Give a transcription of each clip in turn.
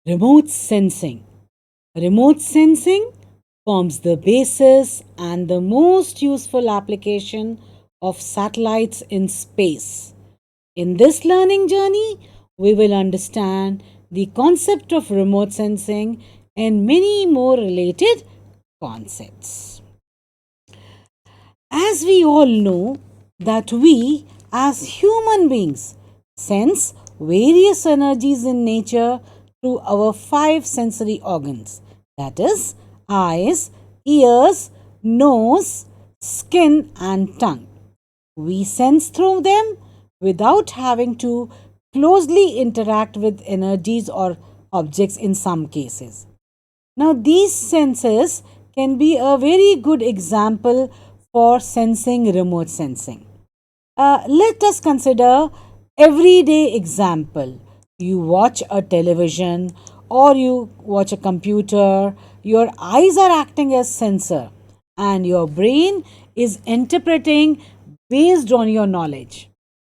Remote sensing. Remote sensing forms the basis and the most useful application of satellites in space. In this learning journey, we will understand the concept of remote sensing and many more related concepts. As we all know that we as human beings sense various energies in nature through our five sensory organs, that is eyes, ears, nose, skin and tongue. We sense through them without having to closely interact with energies or objects in some cases. Now, these senses can be a very good example for sensing remote sensing. Let us consider everyday example. You watch a television or you watch a computer, your eyes are acting as sensor and your brain is interpreting based on your knowledge.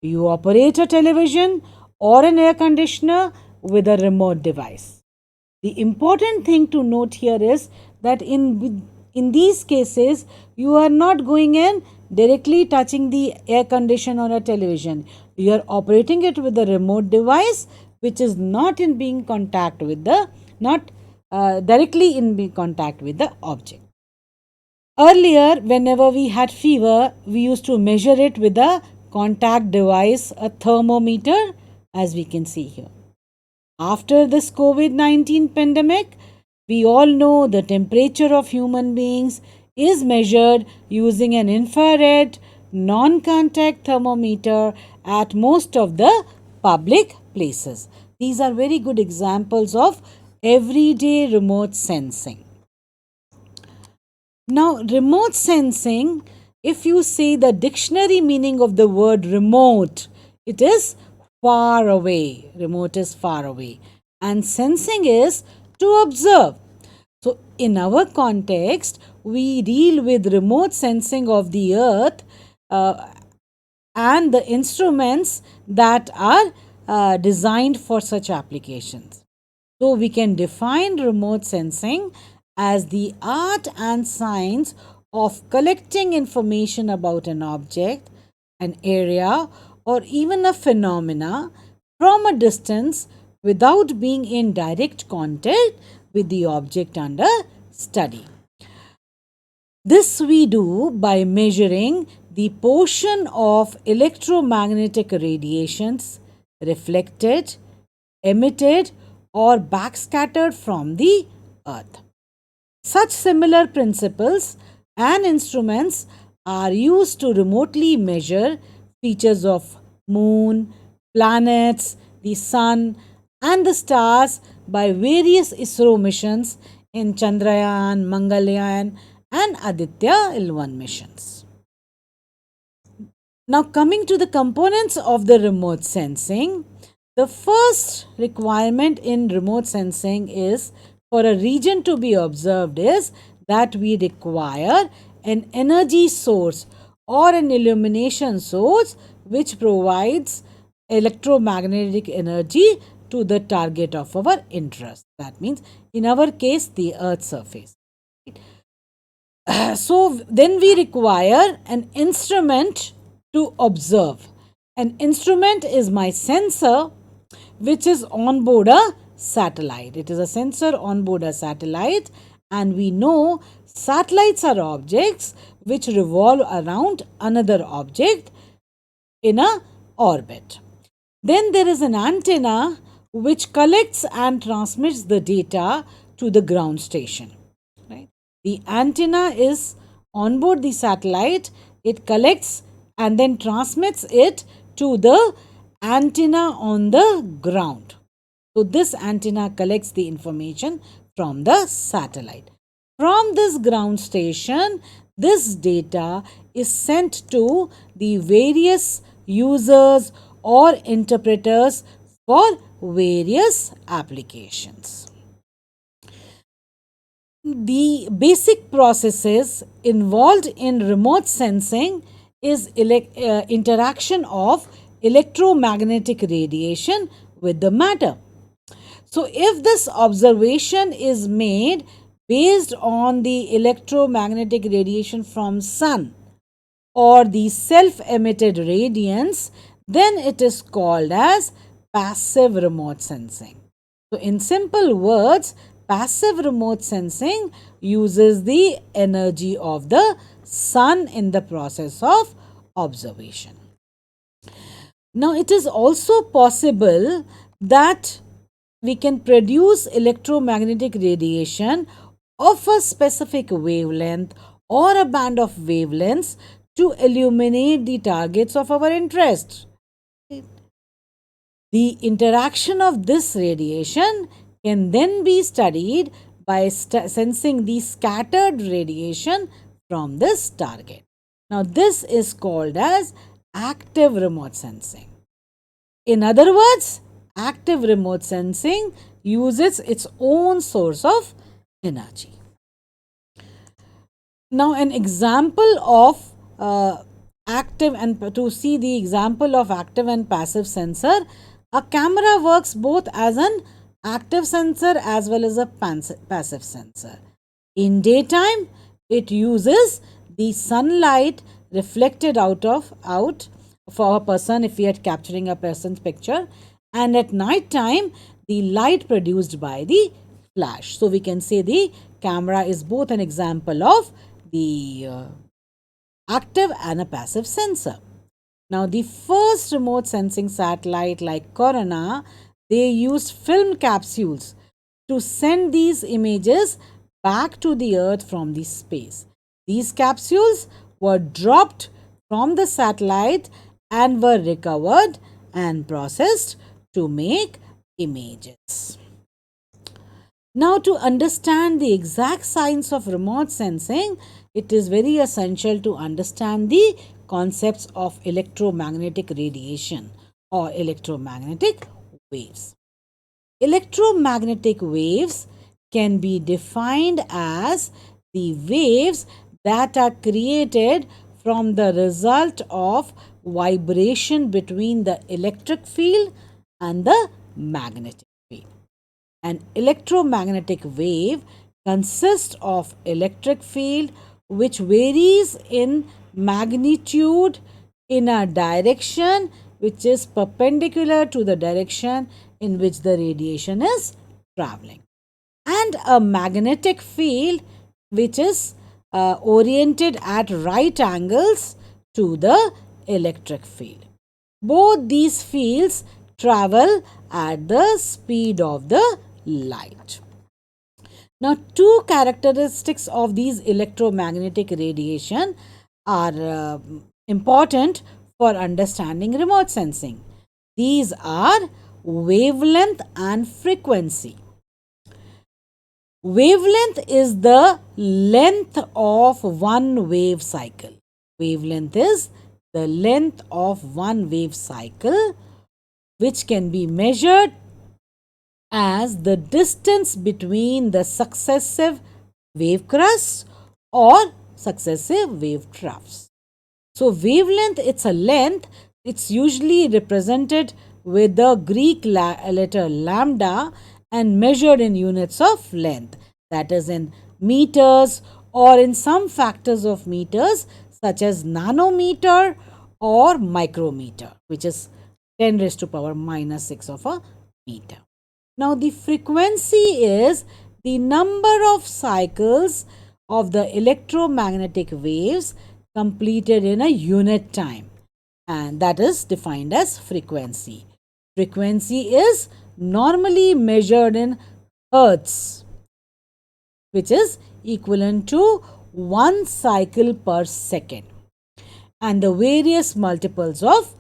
You operate a television or an air conditioner with a remote device. The important thing to note here is that in these cases you are not going in directly touching the air conditioner or a television. You are operating it with a remote device which is not in being contact with the not directly in being contact with the object. Earlier, whenever we had fever, we used to measure it with a contact device, a thermometer, as we can see here. After this COVID 19 pandemic, we all know the temperature of human beings is measured using an infrared non contact thermometer at most of the public places. These are very good examples of everyday remote sensing. Now, remote sensing, if you see the dictionary meaning of the word remote, it is far away. Remote is far away. And sensing is to observe. So, in our context, we deal with remote sensing of the earth and the instruments that are designed for such applications. So, we can define remote sensing as the art and science of collecting information about an object, an area, or even a phenomena from a distance without being in direct contact with the object under study. This we do by measuring the portion of electromagnetic radiations reflected, emitted, or backscattered from the earth. Such similar principles and instruments are used to remotely measure features of moon, planets, the sun and the stars by various ISRO missions in Chandrayaan, Mangalyaan and Aditya L1 missions. Now, coming to the components of the remote sensing, the first requirement in remote sensing is for a region to be observed is that we require an energy source or an illumination source which provides electromagnetic energy to the target of our interest. That means, in our case, the Earth's surface. So, then we require an instrument to observe. An instrument is my sensor which is on board a satellite. It is a sensor on board a satellite, and we know satellites are objects which revolve around another object in a orbit. Then there is an antenna which collects and transmits the data to the ground station. Right? The antenna is on board the satellite, it collects and then transmits it to the antenna on the ground. So, this antenna collects the information from the satellite. From this ground station, this data is sent to the various users or interpreters for various applications. The basic processes involved in remote sensing is interaction of electromagnetic radiation with the matter. So if this observation is made based on the electromagnetic radiation from sun or the self-emitted radiance, then it is called as passive remote sensing. So in simple words, passive remote sensing uses the energy of the sun in the process of observation. Now it is also possible that we can produce electromagnetic radiation of a specific wavelength or a band of wavelengths to illuminate the targets of our interest. The interaction of this radiation can then be studied by sensing the scattered radiation from this target. Now, this is called as active remote sensing. In other words, active remote sensing uses its own source of energy. Now, an example of active and to see the example of active and passive sensor, a camera works both as an active sensor as well as a passive sensor. In daytime, it uses the sunlight reflected out for a person if we are capturing a person's picture, and at night time the light produced by the flash. So we can say the camera is both an example of the active and a passive sensor. Now the first remote sensing satellite like Corona, they used film capsules to send these images back to the earth from the space. These capsules were dropped from the satellite and were recovered and processed to make images. Now, to understand the exact science of remote sensing, it is very essential to understand the concepts of electromagnetic radiation or electromagnetic waves. Electromagnetic waves can be defined as the waves that are created from the result of vibration between the electric field and the magnetic field. An electromagnetic wave consists of electric field which varies in magnitude in a direction which is perpendicular to the direction in which the radiation is traveling, and a magnetic field which is oriented at right angles to the electric field. Both these fields travel at the speed of the light. Now, two characteristics of these electromagnetic radiation are important for understanding remote sensing. These are wavelength and frequency. Wavelength is the length of one wave cycle. Wavelength is the length of one wave cycle, which can be measured as the distance between the successive wave crests or successive wave troughs. So, wavelength, it's a length. It's usually represented with the Greek letter lambda and measured in units of length, that is in meters or in some factors of meters such as nanometer or micrometer, which is 10 raised to power minus 6 of a meter. Now, the frequency is the number of cycles of the electromagnetic waves completed in a unit time, and that is defined as frequency. Frequency is normally measured in hertz, which is equivalent to 1 cycle per second, and the various multiples of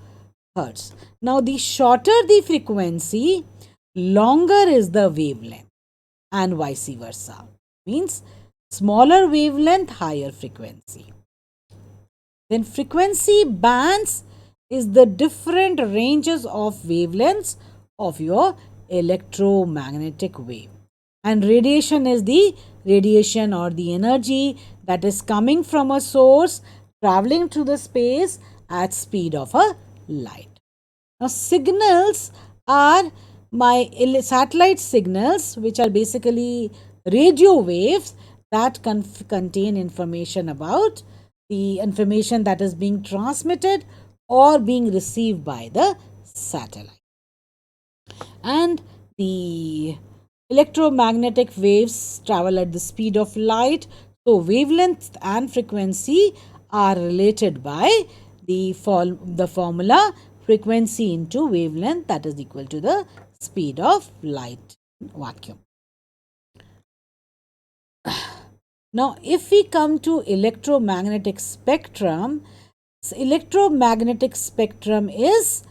hertz. Now, the shorter the frequency, longer is the wavelength, and vice versa. Means smaller wavelength, higher frequency. Then frequency bands is the different ranges of wavelengths of your electromagnetic wave. And radiation is the radiation or the energy that is coming from a source traveling through the space at speed of a light. Now, signals are my satellite signals, which are basically radio waves that contain information about the information that is being transmitted or being received by the satellite. And the electromagnetic waves travel at the speed of light. So, wavelength and frequency are related by the formula frequency into wavelength, that is equal to the speed of light vacuum. Now, if we come to electromagnetic spectrum, electromagnetic spectrum is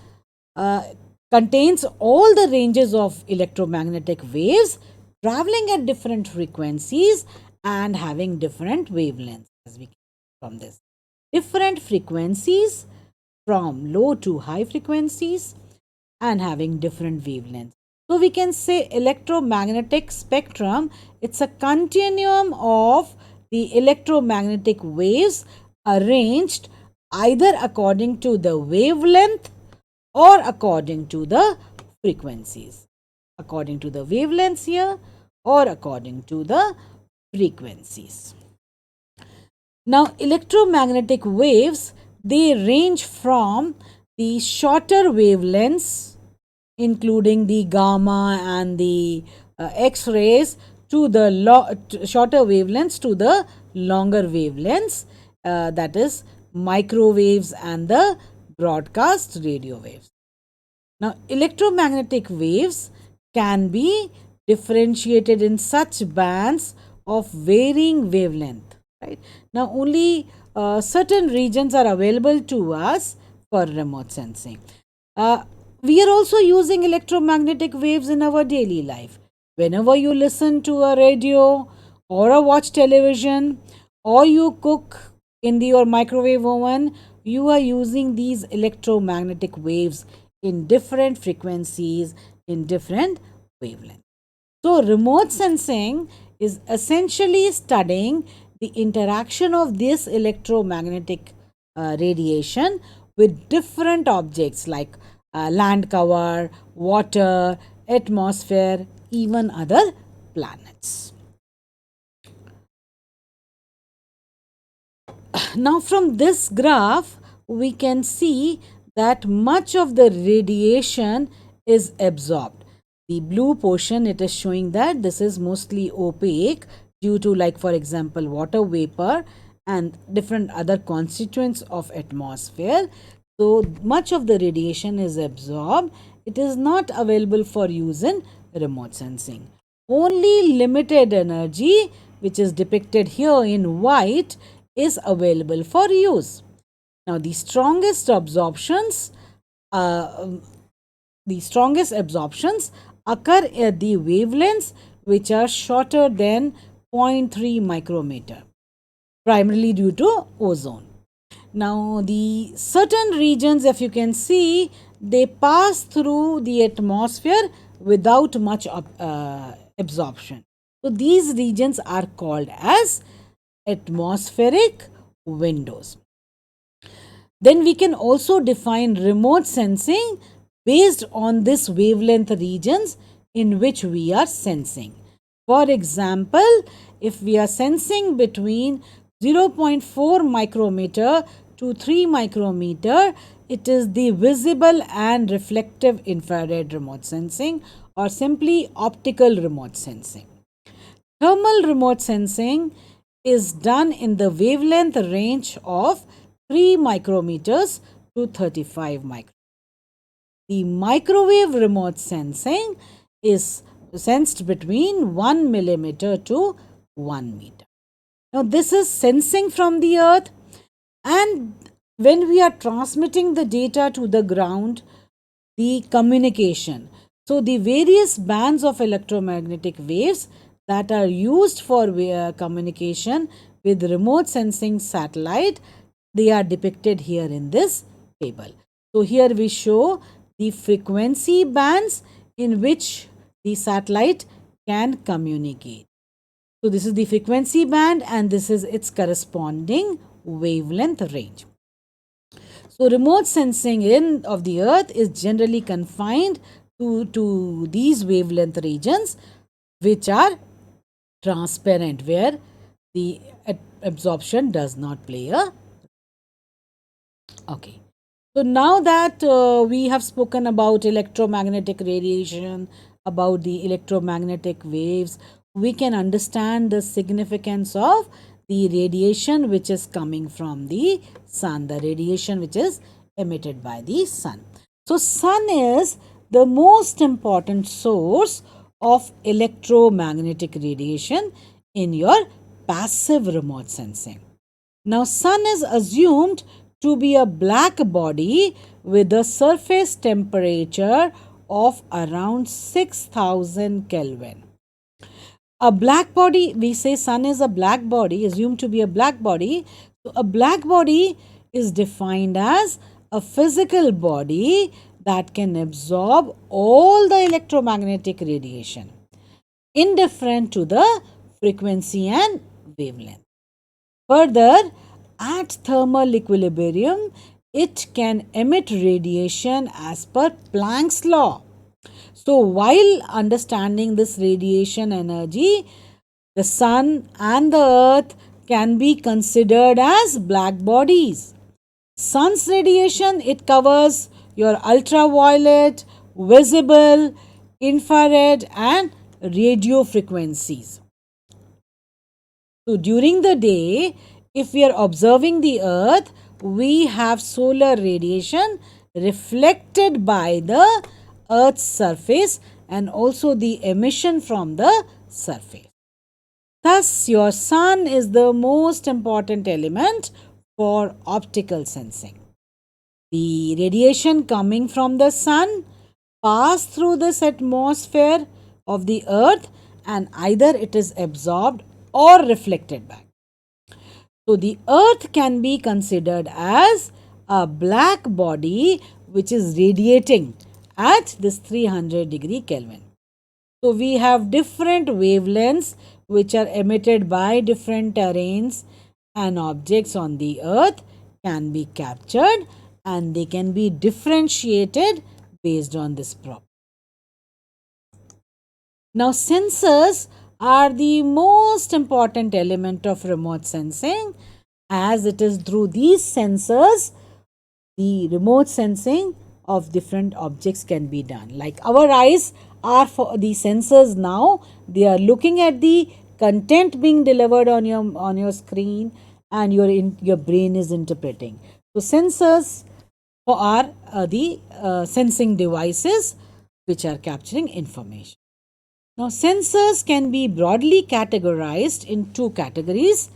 contains all the ranges of electromagnetic waves traveling at different frequencies and having different wavelengths, as we can see from this. Different frequencies from low to high frequencies and having different wavelengths. So we can say electromagnetic spectrum, it's a continuum of the electromagnetic waves arranged either according to the wavelength or according to the frequencies. According to the wavelengths here or according to the frequencies. Now, electromagnetic waves, they range from the shorter wavelengths, including the gamma and the X-rays, to the shorter wavelengths to the longer wavelengths, that is microwaves and the broadcast radio waves. Now, electromagnetic waves can be differentiated in such bands of varying wavelength. Right? Now, only certain regions are available to us for remote sensing. We are also using electromagnetic waves in our daily life. Whenever you listen to a radio or watch television or you cook in your microwave oven, you are using these electromagnetic waves in different frequencies, in different wavelengths. So, remote sensing is essentially studying the interaction of this electromagnetic radiation with different objects like land cover, water, atmosphere, even other planets. Now, from this graph, we can see that much of the radiation is absorbed. The blue portion, it is showing that this is mostly opaque due to, like, for example, water vapor and different other constituents of atmosphere. So, much of the radiation is absorbed. It is not available for use in remote sensing. Only limited energy, which is depicted here in white, is available for use. Now, the strongest absorptions occur at the wavelengths which are shorter than 0.3 micrometer, primarily due to ozone. Now, the certain regions, if you can see, they pass through the atmosphere without much absorption. So, these regions are called as atmospheric windows. Then we can also define remote sensing based on this wavelength regions in which we are sensing. For example, if we are sensing between 0.4 micrometer to 3 micrometer, it is the visible and reflective infrared remote sensing, or simply optical remote sensing. Thermal remote sensing is done in the wavelength range of 3 micrometers to 35 micrometers. The microwave remote sensing is sensed between 1 millimeter to 1 meter. Now, this is sensing from the earth, and when we are transmitting the data to the ground, the communication. So, the various bands of electromagnetic waves that are used for communication with remote sensing satellite, they are depicted here in this table. So, here we show the frequency bands in which the satellite can communicate. So, this is the frequency band and this is its corresponding wavelength range. So, remote sensing of the earth is generally confined to these wavelength regions which are transparent, where the absorption does not play a. Okay. So now that we have spoken about electromagnetic radiation, about the electromagnetic waves, we can understand the significance of the radiation which is coming from the sun, the radiation which is emitted by the sun. So sun is the most important source of electromagnetic radiation in your passive remote sensing. Now, sun is assumed to be a black body with a surface temperature of around 6000 Kelvin. A black body, we say sun is a black body, assumed to be a black body. So, a black body is defined as a physical body that can absorb all the electromagnetic radiation, indifferent to the frequency and wavelength. Further, at thermal equilibrium, it can emit radiation as per Planck's law. So, while understanding this radiation energy, the sun and the earth can be considered as black bodies. Sun's radiation, it covers your ultraviolet, visible, infrared and radio frequencies. So, during the day, if we are observing the earth, we have solar radiation reflected by the earth's surface and also the emission from the surface. Thus, your sun is the most important element for optical sensing. The radiation coming from the sun pass through this atmosphere of the earth and either it is absorbed or reflected back. So, the earth can be considered as a black body which is radiating at this 300 Kelvin. So, we have different wavelengths which are emitted by different terrains, and objects on the earth can be captured and they can be differentiated based on this property. Now, sensors are the most important element of remote sensing, as it is through these sensors the remote sensing of different objects can be done. Like our eyes are for the sensors now, they are looking at the content being delivered on your screen and your brain is interpreting. So sensors are the sensing devices which are capturing information. Now, sensors can be broadly categorized in two categories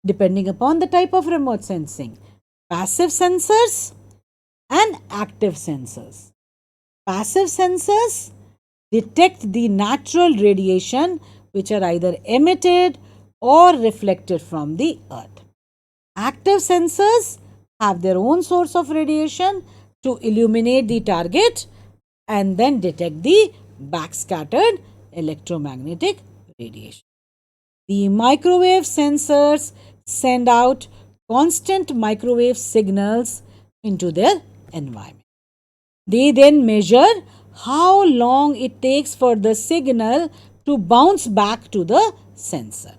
depending upon the type of remote sensing: passive sensors and active sensors. Passive sensors detect the natural radiation which are either emitted or reflected from the earth. Active sensors have their own source of radiation to illuminate the target and then detect the backscattered electromagnetic radiation. The microwave sensors send out constant microwave signals into their environment. They then measure how long it takes for the signal to bounce back to the sensor.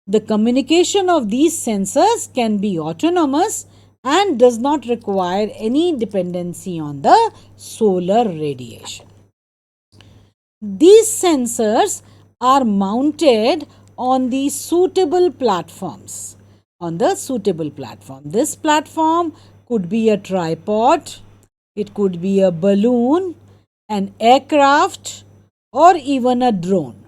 The communication of these sensors can be autonomous and does not require any dependency on the solar radiation. These sensors are mounted on the suitable platforms. This platform could be a tripod, it could be a balloon, an aircraft, or even a drone,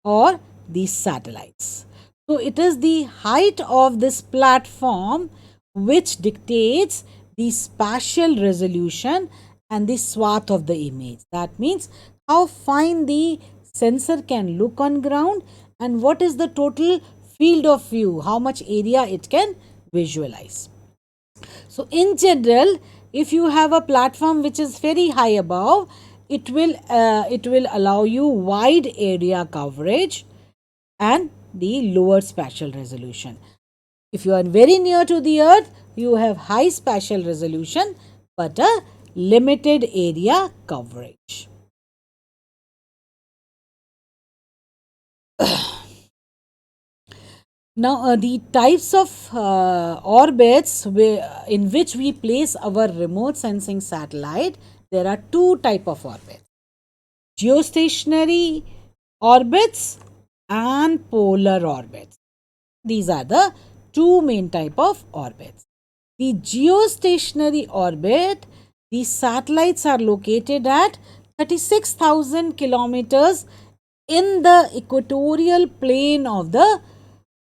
or these satellites. So, it is the height of this platform which dictates the spatial resolution and the swath of the image. That means how fine the sensor can look on ground and what is the total field of view, how much area it can visualize. So, in general, if you have a platform which is very high above, it will allow you wide area coverage and the lower spatial resolution. If you are very near to the earth, you have high spatial resolution but a limited area coverage. Now, the types of orbits in which we place our remote sensing satellite, there are two type of orbits: geostationary orbits and polar orbits. These are the two main type of orbits. The geostationary orbit, the satellites are located at 36,000 kilometers in the equatorial plane of the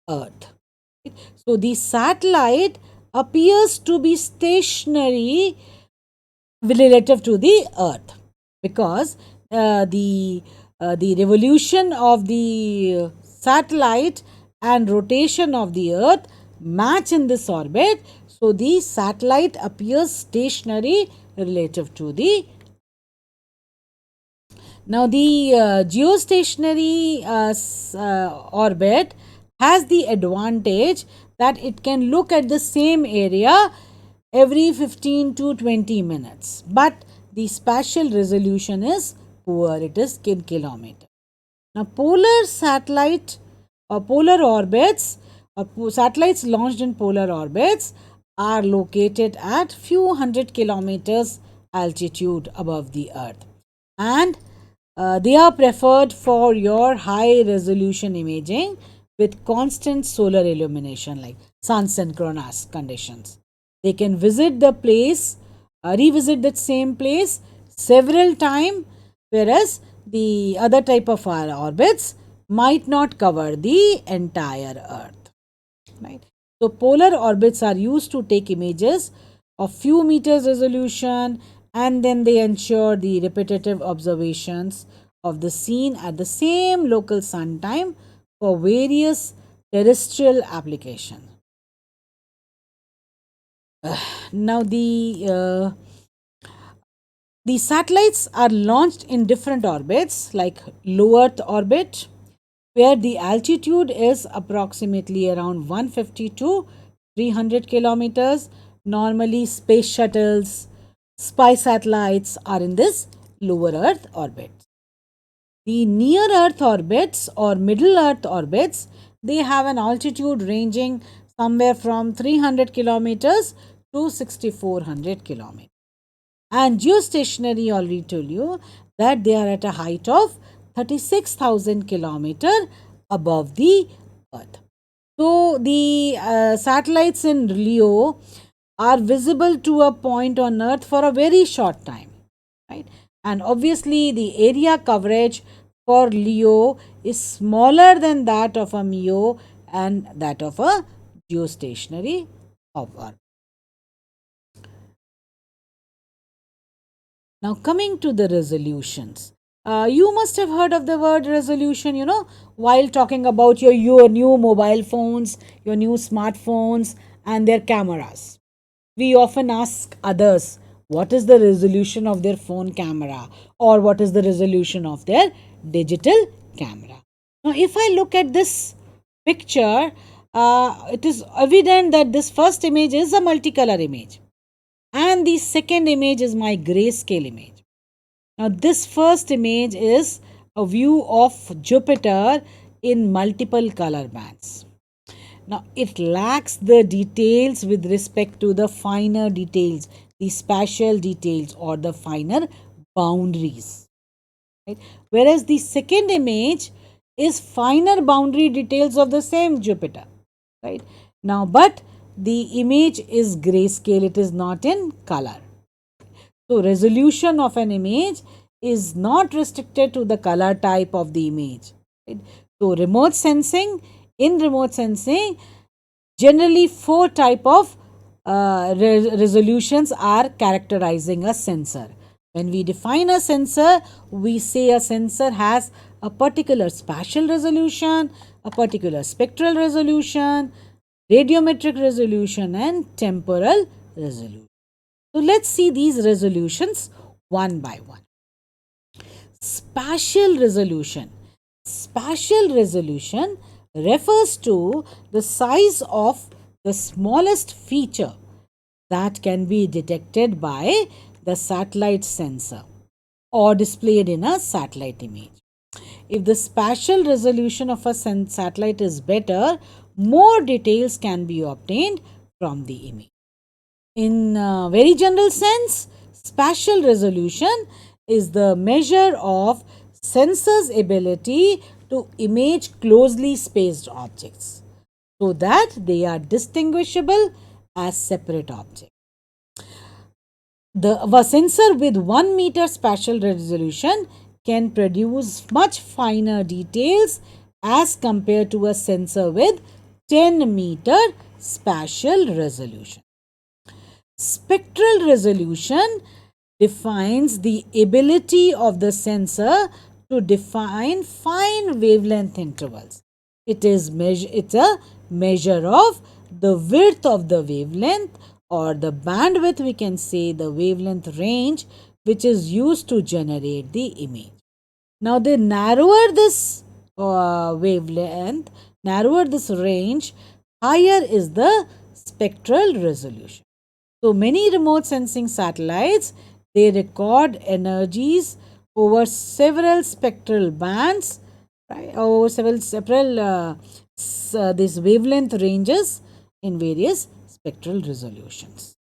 Earth. So the satellite appears to be stationary relative to the Earth, because the revolution of the satellite and rotation of the Earth match in this orbit. So the satellite appears stationary relative to the. Now the geostationary orbit has the advantage that it can look at the same area every 15 to 20 minutes, but the spatial resolution is poor, it is in kilometer. Now polar satellite or polar orbits or satellites launched in polar orbits are located at few hundred kilometers altitude above the Earth, and they are preferred for your high resolution imaging with constant solar illumination, like sun synchronous conditions. They can visit the place, revisit that same place several times, whereas the other type of orbits might not cover the entire Earth. Right? So polar orbits are used to take images of few meters resolution, and then they ensure the repetitive observations of the scene at the same local sun time for various terrestrial applications. Now the satellites are launched in different orbits, like low Earth orbit, where the altitude is approximately around 150 to 300 kilometers. Normally, space shuttles, spy satellites are in this lower Earth orbit. The near Earth orbits or middle Earth orbits, they have an altitude ranging somewhere from 300 kilometers to 6400 kilometers. And geostationary, already told you that they are at a height of 36,000 kilometer above the Earth. So the satellites in LEO are visible to a point on Earth for a very short time, right? And obviously the area coverage for LEO is smaller than that of a MEO and that of a geostationary orbit. Now coming to the resolutions. You must have heard of the word resolution, while talking about your new mobile phones, your new smartphones and their cameras. We often ask others, what is the resolution of their phone camera, or what is the resolution of their digital camera. Now if I look at this picture, it is evident that this first image is a multicolor image, and the second image is my grayscale image. Now this first image is a view of Jupiter in multiple color bands. Now it lacks the details with respect to the finer details, the spatial details or the finer boundaries. Right? Whereas the second image is finer boundary details of the same Jupiter. Right? Now, but the image is grayscale, it is not in color. So resolution of an image is not restricted to the color type of the image. Right? So remote sensing, in remote sensing, generally four type of resolutions are characterizing a sensor. When we define a sensor, we say a sensor has a particular spatial resolution, a particular spectral resolution, radiometric resolution and temporal resolution. So let's see these resolutions one by one. Spatial resolution. Spatial resolution refers to the size of the smallest feature that can be detected by the satellite sensor or displayed in a satellite image. If the spatial resolution of a satellite is better, more details can be obtained from the image. In a very general sense, spatial resolution is the measure of sensors' ability to image closely spaced objects so that they are distinguishable as separate objects. A sensor with 1 meter spatial resolution can produce much finer details as compared to a sensor with 10-meter spatial resolution. Spectral resolution defines the ability of the sensor to define fine wavelength intervals. It's a measure of the width of the wavelength, or the bandwidth, we can say the wavelength range, which is used to generate the image. Now, the narrower this wavelength, narrower this range, higher is the spectral resolution. So, many remote sensing satellites, they record energies over several spectral bands, right, over several these wavelength ranges in various spectral resolutions.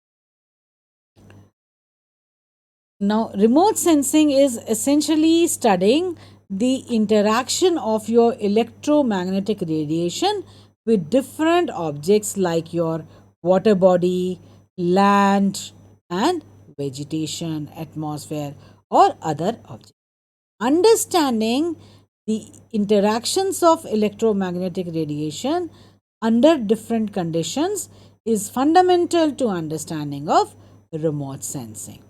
Now, remote sensing is essentially studying the interaction of your electromagnetic radiation with different objects like your water body, land, and vegetation, atmosphere, or other objects. Understanding the interactions of electromagnetic radiation under different conditions is fundamental to understanding of remote sensing.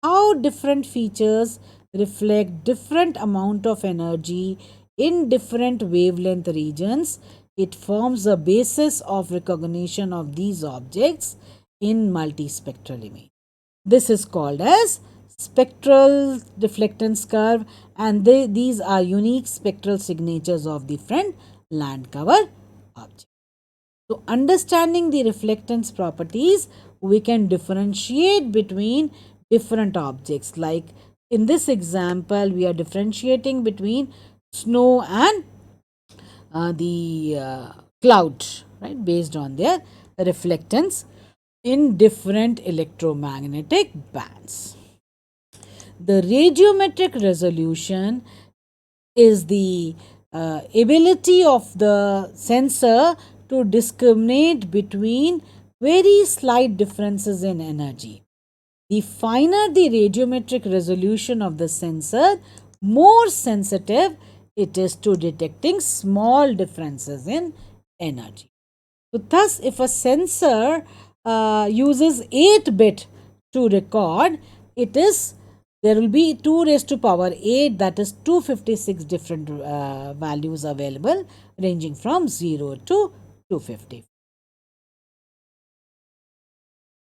How different features reflect different amount of energy in different wavelength regions, it forms a basis of recognition of these objects in multispectral image. This is called as spectral reflectance curve, and these are unique spectral signatures of different land cover objects. So, understanding the reflectance properties, we can differentiate between different objects. Like in this example, we are differentiating between snow and the cloud, right, based on their reflectance in different electromagnetic bands. The radiometric resolution is the ability of the sensor to discriminate between very slight differences in energy. The finer the radiometric resolution of the sensor, more sensitive it is to detecting small differences in energy. So, thus, if a sensor uses 8-bit to record, it is there will be 2 raised to power 8, that is 256 different values available ranging from 0 to 250.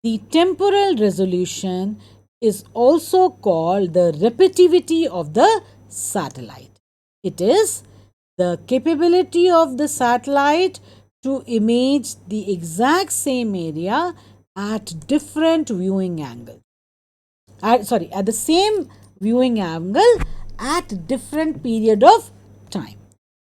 The temporal resolution is also called the repetitivity of the satellite. It is the capability of the satellite to image the exact same area at different viewing angles. At the same viewing angle at different period of time.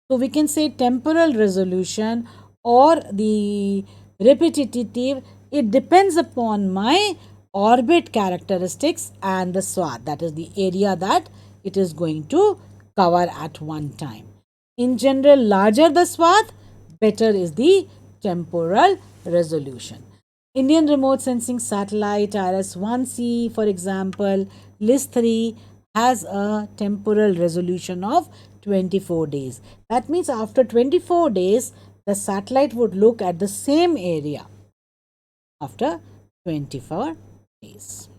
So, we can say temporal resolution or the repetitive, it depends upon my orbit characteristics and the swath, that is the area that it is going to cover at one time. In general, larger the swath, better is the temporal resolution. Indian remote sensing satellite IRIS-1C, for example, LIS-3 has a temporal resolution of 24 days. That means after 24 days, the satellite would look at the same area after 24 days.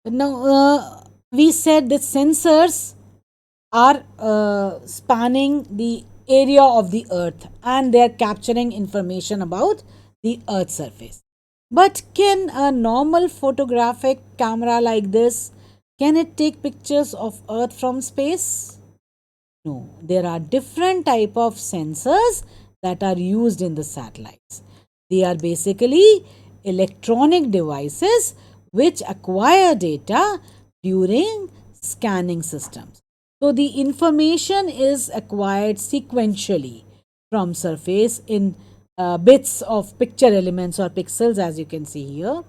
Now, we said that sensors are spanning the area of the earth and they are capturing information about the earth's surface. But can a normal photographic camera like this, can it take pictures of earth from space? No, there are different type of sensors that are used in the satellites. They are basically electronic devices which acquire data during scanning systems. So the information is acquired sequentially from surface in bits of picture elements or pixels, as you can see here,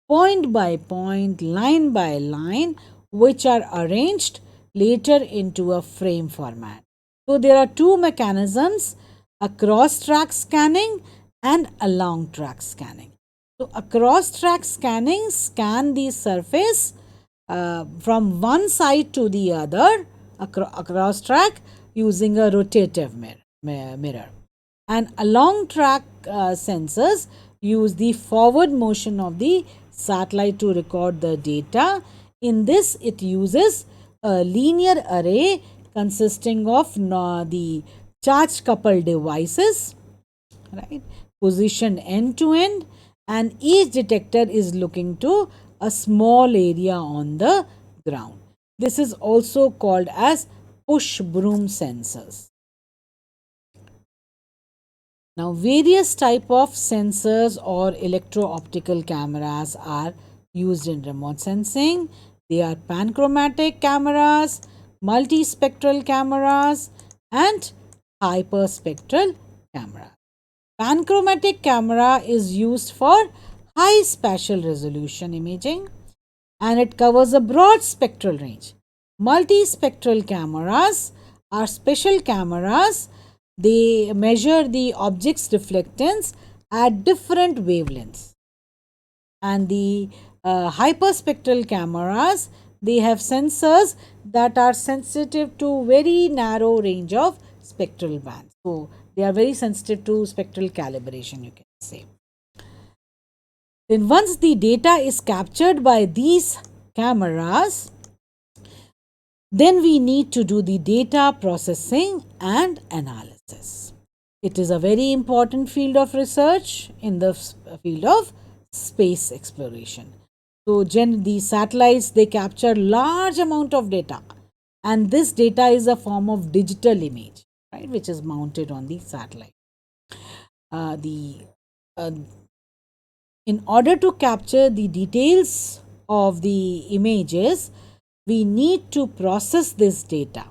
point by point, line by line, which are arranged later into a frame format. So there are two mechanisms, a cross track scanning and a long track scanning. So a cross track scanning scan the surface from one side to the other across track using a rotative mirror. And a long track sensors use the forward motion of the satellite to record the data. In this, it uses a linear array consisting of the charge coupled devices, right, positioned end to end, and each detector is looking to a small area on the ground. This is also called as push broom sensors. Now, various type of sensors or electro-optical cameras are used in remote sensing. They are panchromatic cameras, multispectral cameras, and hyperspectral cameras. Panchromatic camera is used for high spatial resolution imaging and it covers a broad spectral range. Multispectral cameras are special cameras. They measure the object's reflectance at different wavelengths. And the hyperspectral cameras, they have sensors that are sensitive to very narrow range of spectral bands. So they are very sensitive to spectral calibration, you can say. Then once the data is captured by these cameras, then we need to do the data processing and analysis. It is a very important field of research in the field of space exploration. So these satellites, they capture large amount of data, and this data is a form of digital image, right, which is mounted on the satellite. In order to capture the details of the images, we need to process this data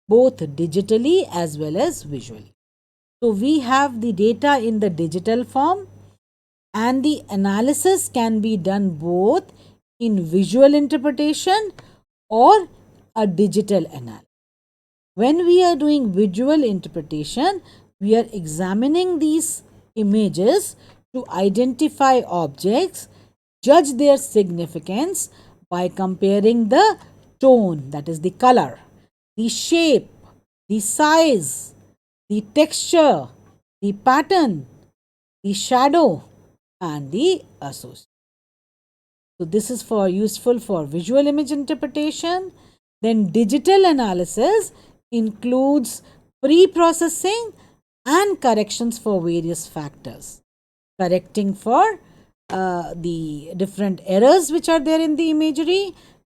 both digitally as well as visually. So we have the data in the digital form, and the analysis can be done both in visual interpretation or a digital analysis. When we are doing visual interpretation, we are examining these images to identify objects, judge their significance by comparing the tone, that is the color, the shape, the size, the texture, the pattern, the shadow, and the association. So this is useful for visual image interpretation. Then digital analysis includes pre-processing and corrections for various factors, correcting for the different errors which are there in the imagery,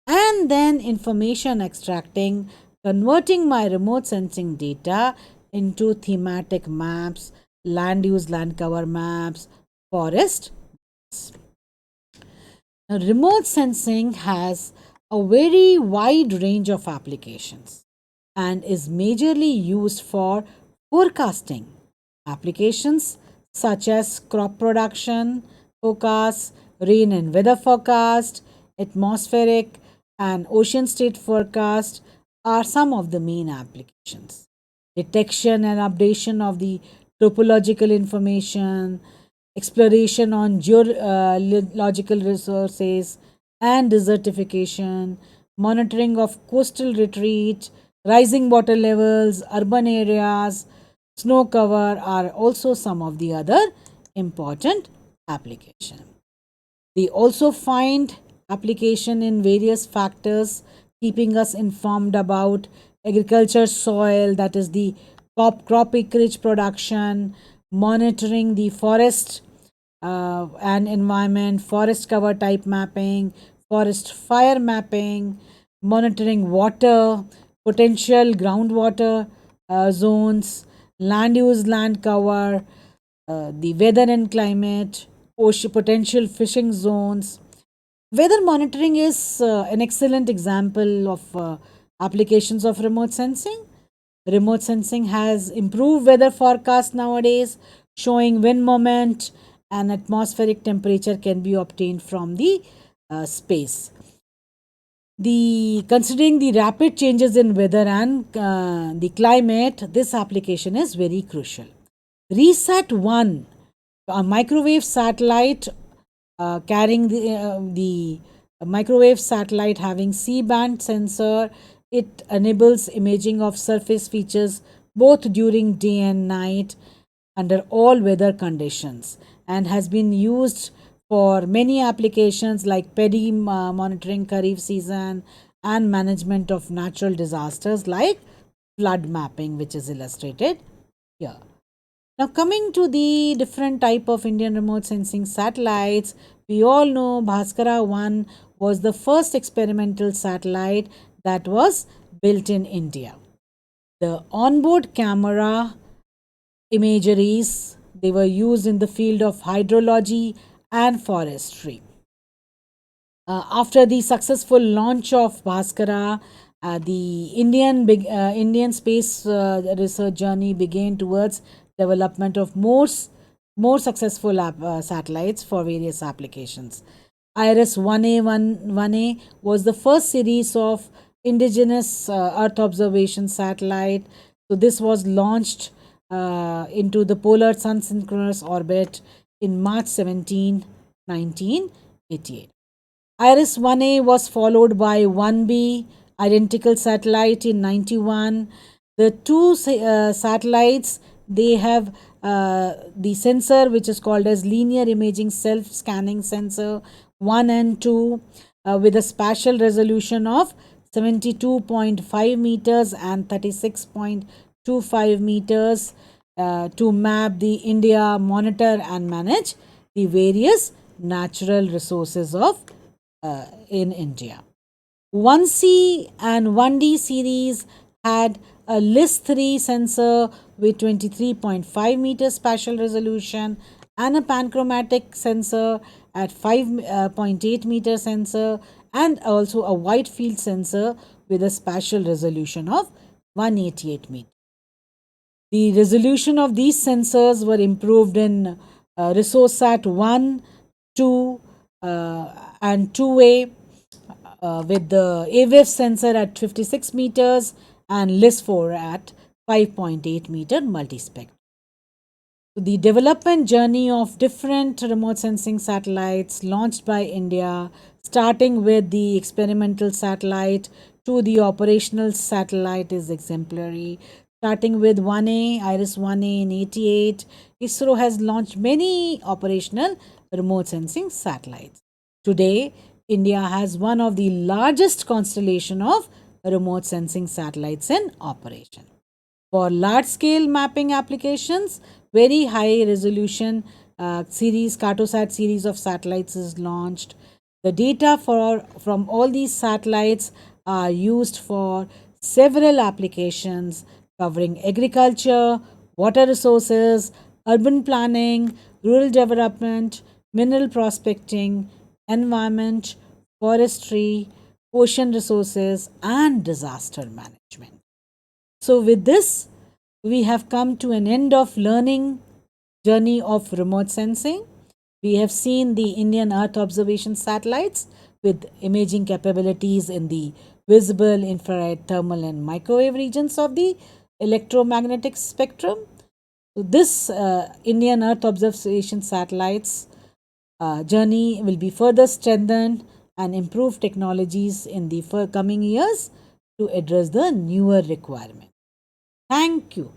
and then information extracting, converting my remote sensing data into thematic maps, land use, land cover maps, forest. Now, remote sensing has a very wide range of applications and is majorly used for forecasting applications such as crop production forecast, rain and weather forecast, atmospheric and ocean state forecast are some of the main applications. Detection and updation of the topological information, exploration on geological resources and desertification, monitoring of coastal retreat, rising water levels, urban areas, snow cover are also some of the other important application. They also find application in various factors keeping us informed about agriculture soil, that is the crop acreage production, monitoring the forest and environment, forest cover type mapping, forest fire mapping, monitoring water, potential groundwater zones, land use, land cover, the weather and climate, potential fishing zones. Weather monitoring is an excellent example of applications of remote sensing. Remote sensing has improved weather forecast nowadays, showing wind moment and atmospheric temperature can be obtained from the space. The considering the rapid changes in weather and the climate, this application is very crucial. Resat 1, a microwave satellite carrying the microwave satellite having C-band sensor. It enables imaging of surface features both during day and night under all weather conditions, and has been used for many applications like paddy monitoring kharif season and management of natural disasters like flood mapping, which is illustrated here. Now, coming to the different type of Indian remote sensing satellites, we all know Bhaskara 1 was the first experimental satellite that was built in India. The onboard camera imageries, they were used in the field of hydrology and forestry. After the successful launch of Bhaskara, the Indian space research journey began towards development of more successful satellites for various applications. IRIS 1A was the first series of indigenous Earth observation satellite. So this was launched into the polar sun synchronous orbit in March 17, 1988. IRIS 1A was followed by 1B, identical satellite in 91. The two satellites, they have the sensor which is called as linear imaging self scanning sensor 1 and 2 with a spatial resolution of 72.5 meters and 36.25 meters to map the India, monitor and manage the various natural resources of in India. 1C and 1D series had a LIS 3 sensor with 23.5 meter spatial resolution and a panchromatic sensor at 5.8 meter sensor, and also a wide field sensor with a spatial resolution of 188 meters. The resolution of these sensors were improved in ResourceSat 1, 2 and 2A with the AWIF sensor at 56 meters and LIS 4 at 5.8 meter multispectrum. So the development journey of different remote sensing satellites launched by India, starting with the experimental satellite to the operational satellite, is exemplary. Starting with 1A, IRIS 1A in 88, ISRO has launched many operational remote sensing satellites. Today, India has one of the largest constellation of remote sensing satellites in operation. For large scale mapping applications, very high resolution Cartosat series of satellites is launched. The data from all these satellites are used for several applications covering agriculture, water resources, urban planning, rural development, mineral prospecting, environment, forestry, ocean resources, and disaster management. So, with this, we have come to an end of learning journey of remote sensing. We have seen the Indian Earth observation satellites with imaging capabilities in the visible, infrared, thermal, and microwave regions of the electromagnetic spectrum. So, this Indian Earth observation satellites journey will be further strengthened and improved technologies in the coming years to address the newer requirement. Thank you.